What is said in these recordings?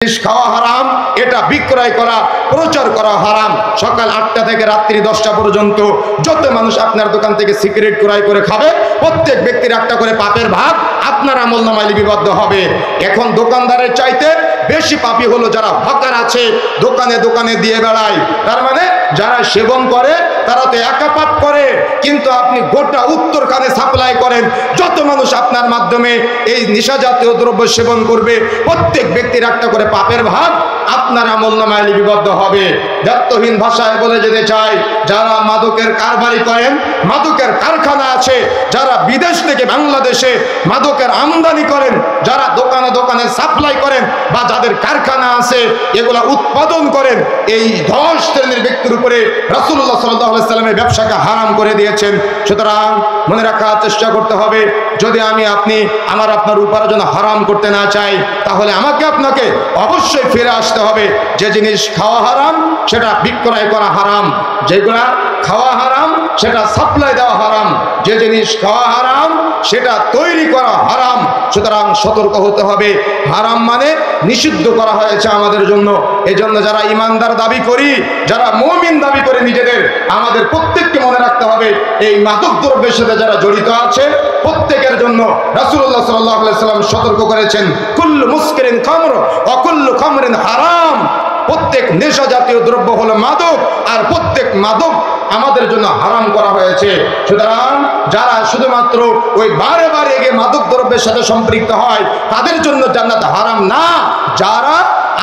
খাওয়া হারাম, এটা বিক্রয় করা প্রচার করা হারাম। সকাল 8টা থেকে রাত্রি 10টা পর্যন্ত যত মানুষ আপনার দোকান থেকে সিগারেট ক্রয় করে খাবে, প্রত্যেক ব্যক্তির একটা করে পাপের ভাগ আপনার আমলনামায় লিপিবদ্ধ হবে। এখন দোকানদারের চাইতে বেশি পাপী হলো যারা হকার আছে, দোকানে দোকানে দিয়ে বেড়ায়। তার মানে যারা সেবন করে তারা তো একা পাপ করে, কিন্তু আপনি গোটা উত্তরখানে সাপ্লাই করেন। যত মানুষ আপনার মাধ্যমে এই নেশা জাতীয় দ্রব্য সেবন করবে, প্রত্যেক ব্যক্তির একটা করে পাপের ভাগ আপনার আমলনামায় লিপিবদ্ধ হবে। দায়িত্বহীন ভাষায় বলে যেতে চাই, যারা মাদকের কারবারি করেন, মাদকের কারখানা আছে, যারা বিদেশ থেকে বাংলাদেশে মাদকের আমদানি করেন, যারা দোকানে দোকানে সাপ্লাই করেন বা যাদের কারখানা আছে এগুলা উৎপাদন করেন, এই 10 শ্রেণীর ব্যক্তির উপরে রাসূলুল্লাহ সাল্লাল্লাহু আলাইহি ওয়াসাল্লাম ব্যবসাকে হারাম করে দিয়েছেন। সুতরাং মনে রাখার চেষ্টা করতে হবে, যদি আমি আপনি আমার আপনার উপার্জন হারাম করতে না চাই, তাহলে আমাকে আপনাকে অবশ্যই ফিরে আসতে হবে। যে জিনিস খাওয়া হারাম সেটা বিক্রয় করা হারাম, যেগুলা খাওয়া হারাম সেটা সাপ্লাই দেওয়া হারাম, যে জিনিস খাওয়া হারাম সেটা তৈরি করা হারাম। সুতরাং সতর্ক হতে হবে। হারাম মানে নিষিদ্ধ করা হয়েছে আমাদের জন্য। এজন্য যারা ইমানদার দাবি করি, যারা মুমিন দাবি করে নিজেদের, আমাদের প্রত্যেককে মনে রাখতে হবে এই মাদক দ্রব্যের সাথে যারা জড়িত আছে প্রত্যেকের জন্য রাসূলুল্লাহ সাল্লাল্লাহু আলাইহি ওয়াসাল্লাম সতর্ক করেছেন, কুল্লু মুসকিরিন খামর ওয়া কুল্লু খামরিন হারাম। প্রত্যেক নেশা জাতীয় দ্রব্য হলো মাদক, আর প্রত্যেক মাদক আমাদের জন্য হারাম করা হয়েছে। সুতরাং যারা শুধুমাত্র ওই বারে বারে গিয়ে মাদক দ্রব্যের সাথে সম্পৃক্ত হয় তাদের জন্য জান্নাত হারাম না। যারা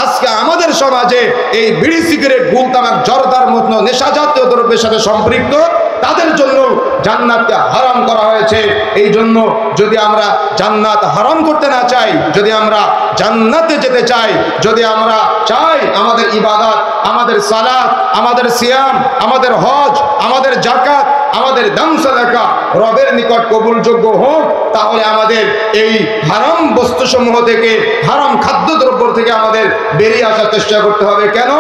আজকে আমাদের সমাজে এই বিড়ি, সিগারেট, গুল, তামাক, জর্দার মতো নেশা জাতীয় দ্রব্যের সাথে সম্পৃক্ত, তাদের জন্য জান্নাতকে হারাম করা হয়েছে। এই জন্য যদি আমরা জান্নাত হারাম করতে না চাই, যদি আমরা জান্নাতে যেতে চাই, যদি আমরা চাই আমাদের ইবাদত, আমাদের সালাত, আমাদের সিয়াম, আমাদের হজ, আমাদের যাকাত, আমাদের দান সাদাকা রবের নিকট কবুলযোগ্য হোক, তাহলে আমাদের এই হারাম বস্তুসমূহ থেকে, হারাম খাদ্যদ্রব্য থেকে আমাদের বেরিয়ে আসার চেষ্টা করতে হবে। কেন?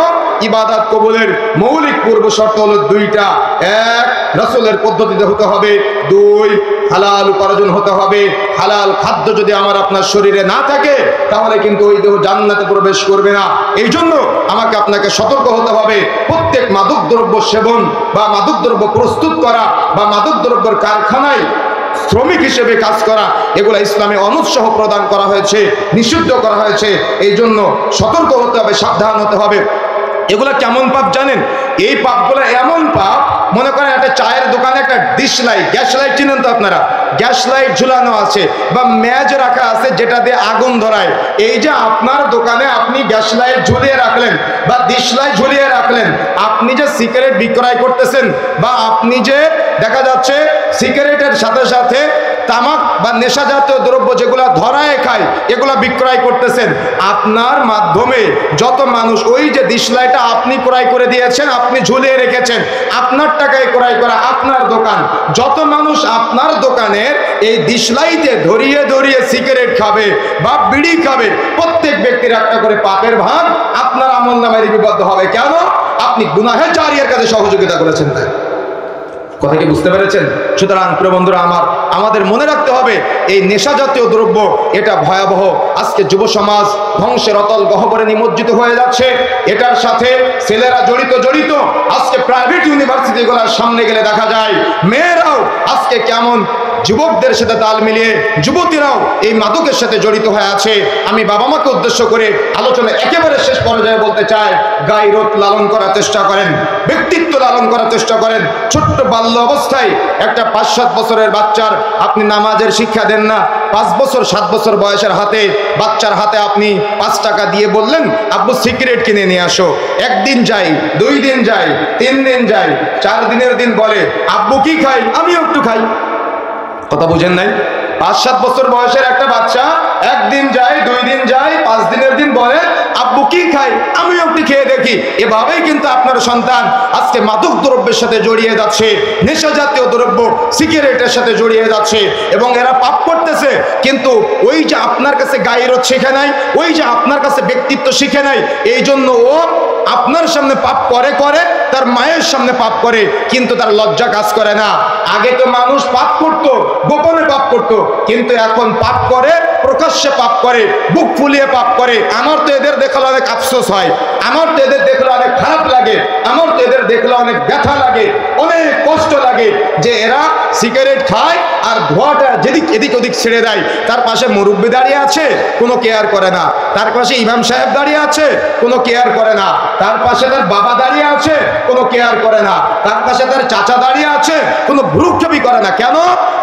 ইবাদত কবুলের মৌলিক পূর্ব শর্ত হলো 2টা। 1, রাসূলের পদ্ধতিতে হতে হবে। 2, হালাল উপার্জন হতে হবে। হালাল খাদ্য যদি আমার আপনার শরীরে না থাকে তাহলে কিন্তু ওই দেহ জান্নাতে প্রবেশ করবে না। এই জন্য আমাকে আপনাকে সতর্ক হতে হবে। প্রত্যেক মাদকদ্রব্য সেবন বা মাদকদ্রব্য প্রস্তুত করা বা মাদকদ্রব্যের কারখানায় শ্রমিক হিসেবে কাজ করা, এগুলা ইসলামে অনুৎসাহ প্রদান করা হয়েছে, নিষিদ্ধ করা হয়েছে। এই জন্য সতর্ক হতে হবে, সাবধান হতে হবে। এগুলা কেমন পাপ জানেন? এই পাপগুলো এমন পাপ, মনে করেন একটা চায়ের দোকানে একটা ডিশ লাইট, গ্যাস লাইট চিনেন তো আপনারা, গ্যাস লাইট ঝুলানো আছে বা ম্যাচ রাখা আছে যেটা দিয়ে আগুন ধরায়। এই যে আপনার দোকানে আপনি গ্যাস লাইট ঝুলিয়ে রাখলেন বা ডিশ লাইট ঝুলিয়ে রাখলেন, আপনি যে সিগারেট বিক্রয় করতেছেন বা আপনি যে দেখা যাচ্ছে সিগারেটের সাথে সাথে তামাক বা নেশা জাতীয় দ্রব্য যেগুলা ধরায় খায় এগুলা বিক্রয় করতেছেন, আপনার মাধ্যমে যত মানুষ, ওই যে ডিশলাইটা আপনি ক্রয় করে দিয়েছেন, আপনি ঝুলিয়ে রেখেছেন, আপনার টাকায় ক্রয় করা আপনার দোকান, যত মানুষ আপনার দোকানের এই ডিশলাইতে ধরিয়ে ধরিয়ে সিগারেট খাবে বা বিড়ি খাবে, প্রত্যেক ব্যক্তির একটা করে পাপের ভাগ আপনার আমলনামায় লিপিবদ্ধ হবে। কেন? আপনি গুনাহে জারিয়ার কাছে সহযোগিতা করেছেন। তাই কথা কি বুঝতে পেরেছেন? সুতরাং প্রিয় বন্ধুরা আমার, আমাদের মনে রাখতে হবে এই নেশা জাতীয় দ্রব্য এটা ভয়াবহ। আজকে যুব সমাজ ধ্বংসের অতল গহ্বরে নিমজ্জিত হয়ে যাচ্ছে। এটার সাথে ছেলেরা জড়িত। আজকে প্রাইভেট ইউনিভার্সিটিগুলোর সামনে গেলে দেখা যায় মেয়েরাও আজকে কেমন যুবকদের সাথে তাল মিলিয়ে যুবতীরাও এই মাদকের সাথে জড়িত হয়ে আছে। আমি বাবা মাকে উদ্দেশ্য করে আলোচনা একেবারে শেষ পর্যায়ে বলতে চাই, গায়রত লালন করার চেষ্টা করেন, ব্যক্তিত্ব লালন করার চেষ্টা করেন। ছোট্ট বাল্য অবস্থায় একটা 5-7 বছরের বাচ্চার আপনি নামাজের শিক্ষা দেন না, 5 বছর 7 বছর বয়সের বাচ্চার হাতে আপনি 5 টাকা দিয়ে বললেন আব্বু সিগারেট কিনে নিয়ে আসো। 1 দিন যায়, 2 দিন যায়, 3 দিন যায়, 4 দিনের দিন বলে আব্বু কি খাই, আমিও একটু খাই। কথা বুঝেন নাই? 5-7 বছর বয়সের একটা বাচ্চা 1 দিন যায়, 2 দিন যায়, 5 দিনের দিন বলে আব্বু কি খাই, আমিও একটু খেয়ে দেখি। এভাবেই কিন্তু আপনার সন্তান আজকে মাদক দ্রব্যের সাথে জড়িয়ে যাচ্ছে, নেশা জাতীয় দ্রব্য সিগারেটের সাথে জড়িয়ে যাচ্ছে এবং এরা পাপ করতেছে। কিন্তু ওই যে আপনার কাছে গায়রত শিখে নাই, ওই যে আপনার কাছে ব্যক্তিত্ব শিখে নাই, এই জন্য ও আপনার সামনে পাপ করে করে, তার মায়ের সামনে পাপ করে, কিন্তু তার লজ্জা কাজ করে না। আগে তো মানুষ পাপ করতো, গোপনে পাপ করতো, কিন্তু এখন পাপ করে, প্রকাশ্যে পাপ করে, বুক ফুলিয়ে পাপ করে। আমার তো এদের দেখলে অনেক আফসোস হয়, আমার তো এদের দেখলে অনেক খারাপ লাগে, আমার তো এদের দেখলে অনেক ব্যথা লাগে, অনেক কষ্ট লাগে যে এরা সিগারেট খায় আর ধোঁয়াটা যেদিক এদিক ওদিক ছেড়ে দেয়। তার পাশে মুরব্বি দাঁড়িয়ে আছে, কোনো কেয়ার করে না। তার পাশে ইমাম সাহেব দাঁড়িয়ে আছে, কোনো কেয়ার করে না। তার পাশে তার বাবা দাঁড়িয়ে আছে, কোনো কেয়ার করে না। তার পাশে তার চাচা দাঁড়িয়ে আছে, কোনো ভ্রুক্ষেপই করে না। কেন?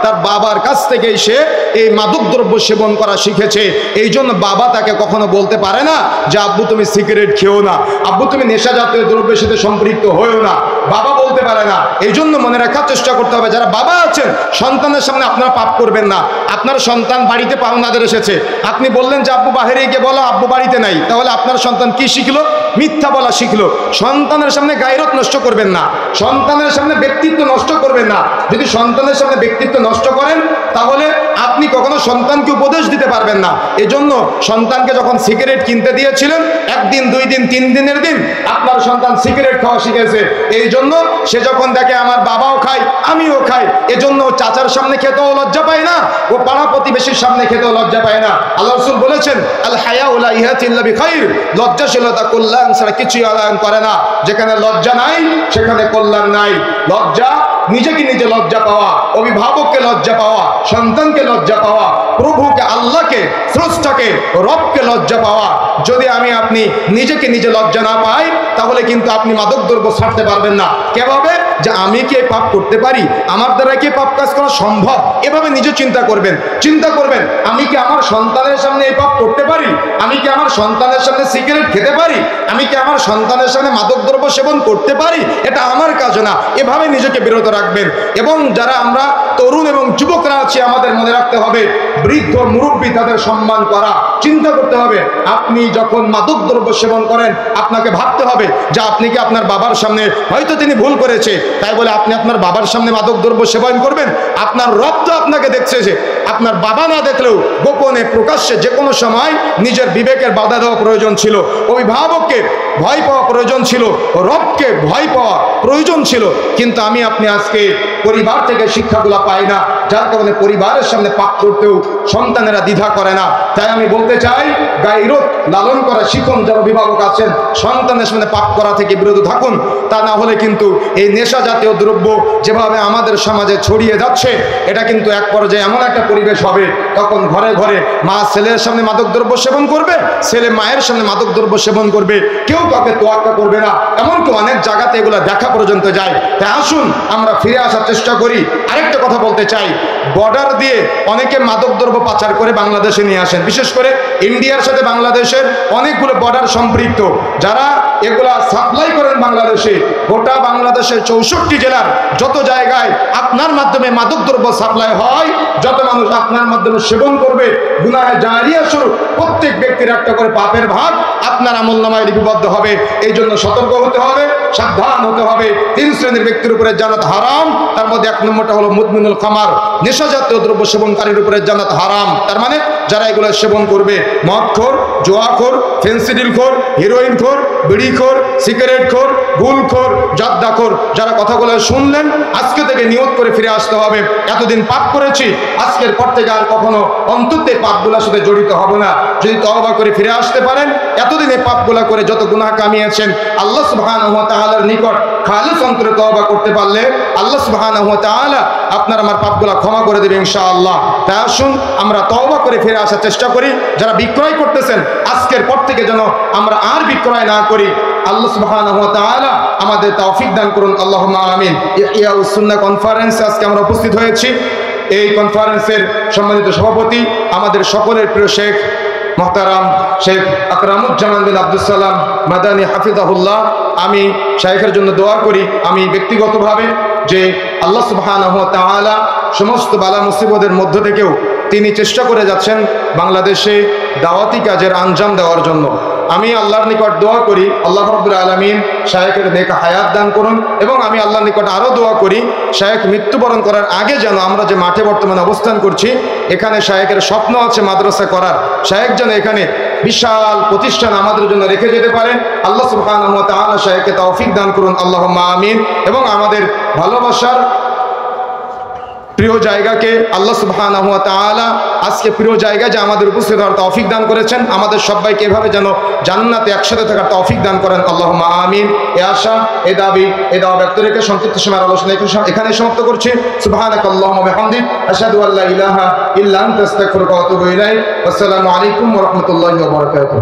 তার বাবার কাছ থেকে সে এই মাদকদ্রব্য সেবন করা শিখেছে। এই জন্য বাবা তাকে কখনো বলতে পারে না যে আব্বু তুমি সিগারেট খেও না, আব্বু তুমি নেশা জাতীয় দ্রব্যের সাথে সম্পৃক্ত হয়েও না। বাবা বলতে পারে না। এই জন্য মনে রাখার চেষ্টা করতে হবে, যারা বাবা আছেন, সন্তানের সামনে আপনারা পাপ করবেন না। আপনার সন্তান বাড়িতে পাওনাদের এসেছে, আপনি বললেন যে আব্বু বাহিরে গিয়ে বলো আব্বু বাড়িতে নাই, তাহলে আপনার সন্তান কি শিখলো? মিথ্যা বলা শিখলো। সন্তানের সামনে গায়রত নষ্ট করবেন না, সন্তানের সামনে ব্যক্তিত্ব নষ্ট করবেন না। যদি সন্তানের সামনে ব্যক্তিত্ব নষ্ট করেন, তাহলে আপনি কখনো সন্তানকে উপদেশ দিতে পারবেন না। এজন্য সন্তানকে যখন সিগারেট কিনতে দিয়েছিলেন, একদিন, 2 দিন, 3 দিনের দিন আপনার সন্তান সিগারেট খাওয়া শিখেছে। এই জন্য সে যখন দেখে আমার বাবাও খায়, আমিও খাই, এজন্য চাচার সামনে খেতেও লজ্জা পায় না, ও পাড়া প্রতিবেশীর সামনে খেতেও লজ্জা পায় না। আল্লাহ রাসূল বলেছেন, আল হায়াউ লা ইয়াতি ইল্লা বিখাইর, লজ্জাশীলতা কল্যাণ ছাড়া কিছুই আলাদা করে না। যেখানে লজ্জা নাই সেখানে কল্যাণ নাই। লজ্জা, নিজেকে নিজে লজ্জা পাওয়া, অভিভাবককে লজ্জা পাওয়া, সন্তানকে লজ্জা পাওয়া, প্রভুকে, আল্লাহকে, স্রষ্টাকে, রবকে লজ্জা পাওয়া। যদি আপনি নিজেকে নিজে লজ্জা না পাই, তাহলে কিন্তু আপনি মাদকদ্রব্য ছাড়তে পারবেন না। কিভাবে? যে আমি কি এই পাপ করতে পারি, আমার দ্বারা কি পাপ কাজ করা সম্ভব, এভাবে নিজে চিন্তা করবেন। চিন্তা করবেন, আমি কি আমার সন্তানের সামনে এই পাপ করতে পারি, আমি কি আমার সন্তানের সামনে সিগারেট খেতে পারি, আমি কি আমার সন্তানের সামনে মাদকদ্রব্য সেবন করতে পারি, এটা আমার কাজ না। এভাবে নিজেকে বিরত রাখবেন। এবং যারা আমরা তরুণ এবং যুবকরা আছি, আমাদের মনে রাখতে হবে, বৃদ্ধ মুরব্বী তাদের সম্মান করা। চিন্তা করতে হবে, আপনি যখন মাদকদ্রব্য সেবন করেন, আপনাকে ভাবতে হবে যে আপনি কি আপনার বাবার সামনে, হয়তো তিনি ভুল করেছে, তাই বলে আপনি আপনার বাবার সামনে মাদকদ্রব্য সেবন করবেন? আপনার রব তো আপনাকে দেখছে, যে আপনার বাবা না দেখলেও গোপনে প্রকাশ্যে যে কোনো সময় নিজের বিবেকের বাধা দেওয়া প্রয়োজন ছিল, অভিভাবককে ভয় পাওয়া প্রয়োজন ছিল, রবকে ভয় পাওয়া প্রয়োজন ছিল। কিন্তু আপনি আজকে পরিবার থেকে শিক্ষাগুলো পাই না, যার কারণে পরিবারের সামনে পাপ করতেও সন্তানেরা দ্বিধা করে না। তাই আমি বলতে চাই, গায়রত লালন করা শিখুন। যারা অভিভাবক আছেন, সন্তানের সামনে পাপ করা থেকে বিরত থাকুন। তা না হলে কিন্তু এই নেশা জাতীয় দ্রব্য যেভাবে আমাদের সমাজে ছড়িয়ে যাচ্ছে, এটা কিন্তু এক পর্যায়ে এমন একটা পরিবেশ হবে, তখন ঘরে ঘরে মা ছেলের সামনে মাদকদ্রব্য সেবন করবে, ছেলে মায়ের সামনে মাদকদ্রব্য সেবন করবে, কেউ কাউকে তোয়াক্কা করবে না। এমনকি অনেক জায়গাতে এগুলো দেখা পর্যন্ত যায়। তাই আসুন আমরা ফিরে আসার চেষ্টা করি। আরেকটা কথা বলতে চাই, বর্ডার দিয়ে অনেকে মাদকদ্রব্য পাচার করে বাংলাদেশে নিয়ে আসেন। বিশেষ করে ইন্ডিয়ার সাথে বাংলাদেশের অনেকগুলো বর্ডার সম্পৃক্ত, যারা এগুলা সাপ্লাই করেন বাংলাদেশে। গোটা বাংলাদেশের 64 জেলার যত জায়গায় আপনার মাধ্যমে মাদকদ্রব্য সাপ্লাই হয়, যত মানুষ আপনার মাধ্যমে সেবন করবে, গুনাহে জারিয়া স্বরূপ প্রত্যেক ব্যক্তির একটা করে পাপের ভাগ আপনার আমলনামায় লিপিবদ্ধ হবে। এই জন্য সতর্ক হতে হবে, সাবধান হতে হবে। 3 শ্রেণীর ব্যক্তির উপরে জান্নাত হারাম। তার মধ্যে 1 নম্বরটা হলো মুদমিনুল খামার, নেশাজাতীয় দ্রব্য সেবনকারীর উপরে জান্নাত হারাম। তার মানে যারা এগুলো সেবন করবে, মদখোর, জুয়াখোর, ফেন্সিডিলখোর, হিরোইনখোর, বিড়িখোর, সিগারেটখোর, গুলখোর, জর্দাখোর, যারা কথাগুলো শুনলেন, আজকে থেকে নিয়ত করে ফিরে আসতে হবে। এতদিন পাপ করেছি, আজকের পর থেকে আর কখনো অন্তত পাপগুলোর সাথে জড়িত হব না। যদি তওবা করে ফিরে আসতে পারেন, এতদিনে পাপগুলো করে যত গুনাহ কামিয়েছেন, আল্লাহ সুবহানাহু ওয়া তাআলার নিকট খালিস অন্তরে তওবা করতে পারলে আল্লাহ সুবহানাহু ওয়া তাআলা আপনার আমার পাপগুলো ক্ষমা করে দেবে ইনশাআল্লাহ। তাই আসুন আমরা তওবা করে ফিরে আসার চেষ্টা করি। যারা বিক্রয় করতেছেন, আজকের পর থেকে যেন আমরা আর বিক্রয় না করি। আল্লাহ সুবহানাহু ওয়া তাআলা আমাদের তৌফিক দান করুন, আল্লাহুম্মা আমিন। ইহইয়াউস সুন্নাহ কনফারেন্সে আজকে আমরা উপস্থিত হয়েছি। এই কনফারেন্সের সম্মানিত সভাপতি আমাদের সকলের প্রিয় শেখ মোহতারাম শেখ আকরামুজ্জামান বিন আব্দুস সালাম মাদানী হাফিজাহুল্লাহ। আমি শাইখের জন্য দোয়া করি, আমি ব্যক্তিগতভাবে, যে আল্লাহ সুবহানাহু ওয়া তাআলা সমস্ত বালা মুসিবতের মধ্য থেকেও তিনি চেষ্টা করে যাচ্ছেন বাংলাদেশে দাওয়াতি কাজের আঞ্জাম দেওয়ার জন্য। আমি আল্লাহর নিকট দোয়া করি, আল্লাহ রাব্বুল আলামিন শায়েখের নেক হায়াত দান করুন। এবং আমি আল্লাহর নিকট আরও দোয়া করি, শায়েখ মৃত্যুবরণ করার আগে যেন আমরা যে মাঠে বর্তমানে অবস্থান করছি, এখানে শায়েখের স্বপ্ন আছে মাদ্রাসা করার, শায়েখ যেন এখানে বিশাল প্রতিষ্ঠান আমাদের জন্য রেখে যেতে পারেন। আল্লাহ সুবহানাহু ওয়া তাআলা শাইখকে তৌফিক দান করুন, আল্লাহুম্মা আমিন। এবং আমাদের ভালোবাসার প্রিয় জায়গাকে আল্লাহ সুবহানাহু ওয়া তাআলা আজকে প্রিয় জায়গায় যে আমাদের উপস্থিত হওয়ার তৌফিক দান করেছেন, আমাদের সবাইকে এভাবে যেন জান্নাতে একসাথে থাকার তৌফিক দান করেন, আল্লাহুম্মা আমিন। এই আশা, এই দাবি ব্যক্ত রেখে সংক্ষিপ্ত সময়ের আলোচনা এখানে সমাপ্ত করছি। সুবহানাকাল্লাহুম্মা ওয়া বিহামদিক, আশহাদু আল্লা ইলাহা ইল্লা আনতা আস্তাগফিরুকা ওয়া আতুবু ইলাইক। আসসালামু আলাইকুম ওয়া রাহমাতুল্লাহি ওয়া বারাকাতুহু।